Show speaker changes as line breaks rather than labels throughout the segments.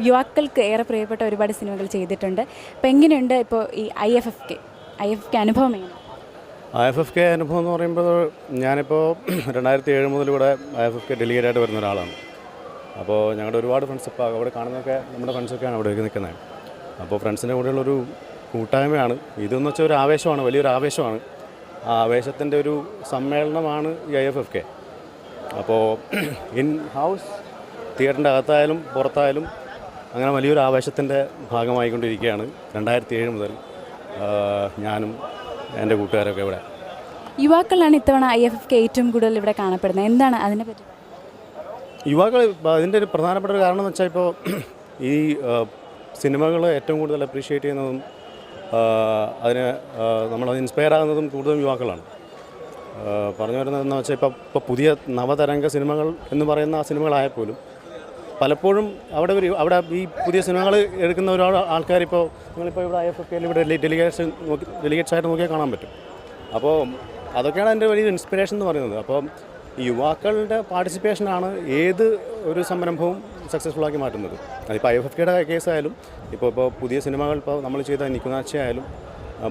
യുവാക്കൾക്ക് ഏറെ പ്രിയപ്പെട്ട ഒരുപാട് സിനിമകൾ ചെയ്തിട്ടുണ്ട്. അപ്പോൾ എങ്ങനെയുണ്ട് ഇപ്പോൾ ഈ IFFK അനുഭവം എങ്ങനെ?
IFFK അനുഭവം എന്ന് പറയുമ്പോൾ ഞാനിപ്പോൾ 2007 മുതൽ ഇവിടെ IFFK ഡെലിഗേറ്റായിട്ട് വരുന്ന ഒരാളാണ്. അപ്പോൾ ഞങ്ങളുടെ ഒരുപാട് ഫ്രണ്ട്സ് ഇപ്പോൾ അവിടെ കാണുന്നതൊക്കെ നമ്മുടെ ഫ്രണ്ട്സൊക്കെയാണ് അവിടെയൊക്കെ നിൽക്കുന്നത്. അപ്പോൾ ഫ്രണ്ട്സിൻ്റെ കൂടെയുള്ളൊരു കൂട്ടായ്മയാണ്. ഇതെന്ന് വെച്ചാൽ ഒരു ആവേശമാണ്, വലിയൊരു ആവേശമാണ്. ആ ആവേശത്തിൻ്റെ ഒരു സമ്മേളനമാണ് ഈ IFFK. അപ്പോൾ ഇൻ ഹൗസ് തിയേറ്ററിൻ്റെ അകത്തായാലും പുറത്തായാലും അങ്ങനെ വലിയൊരു ആവേശത്തിൻ്റെ ഭാഗമായിക്കൊണ്ടിരിക്കുകയാണ് 2007 മുതൽ ഞാനും എൻ്റെ കൂട്ടുകാരൊക്കെ ഇവിടെ.
യുവാക്കളാണ് ഇത്തവണ IFFK ഏറ്റവും കൂടുതൽ ഇവിടെ കാണപ്പെടുന്നത്. എന്താണ് അതിനെപ്പറ്റി?
യുവാക്കൾ അതിൻ്റെ ഒരു പ്രധാനപ്പെട്ട ഒരു കാരണം എന്ന് വെച്ചാൽ ഇപ്പോൾ ഈ സിനിമകൾ ഏറ്റവും കൂടുതൽ അപ്രീഷിയേറ്റ് ചെയ്യുന്നതും അതിന് നമ്മളത് ഇൻസ്പയർ ആകുന്നതും കൂടുതലും യുവാക്കളാണ്. പറഞ്ഞു വരുന്നതെന്ന് വെച്ചാൽ ഇപ്പോൾ പുതിയ നവതരംഗ സിനിമകൾ എന്ന് പറയുന്ന ആ സിനിമകളായപ്പോലും പലപ്പോഴും അവിടെ ഈ പുതിയ സിനിമകൾ എടുക്കുന്ന ഒരുപാട് ആൾക്കാരിപ്പോൾ നിങ്ങളിപ്പോൾ ഇവിടെ IFFKയിൽ ഇവിടെ ഡെലിഗേറ്റ്സ് ആയിട്ട് നോക്കിയാൽ കാണാൻ പറ്റും. അപ്പോൾ അതൊക്കെയാണ് എൻ്റെ വലിയ ഇൻസ്പിറേഷൻ എന്ന് പറയുന്നത്. അപ്പോൾ ഈ യുവാക്കളുടെ പാർട്ടിസിപ്പേഷനാണ് ഏത് ഒരു സംരംഭവും സക്സസ്ഫുള്ളാക്കി മാറ്റുന്നത്. അതിപ്പോൾ IFFKയുടെ കേസായാലും ഇപ്പോൾ പുതിയ സിനിമകൾ ഇപ്പോൾ നമ്മൾ ചെയ്ത നിക്കുനാച്ച ആയാലും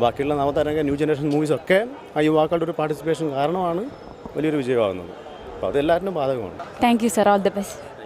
ബാക്കിയുള്ള നവതരംഗ ന്യൂ ജനറേഷൻ മൂവീസൊക്കെ ആ യുവാക്കളുടെ ഒരു പാർട്ടിസിപ്പേഷൻ കാരണമാണ് വലിയൊരു വിജയമാകുന്നത്. അപ്പോൾ അതെല്ലാറ്റിനും ബാധകമാണ്.
Thank you sir, all the best.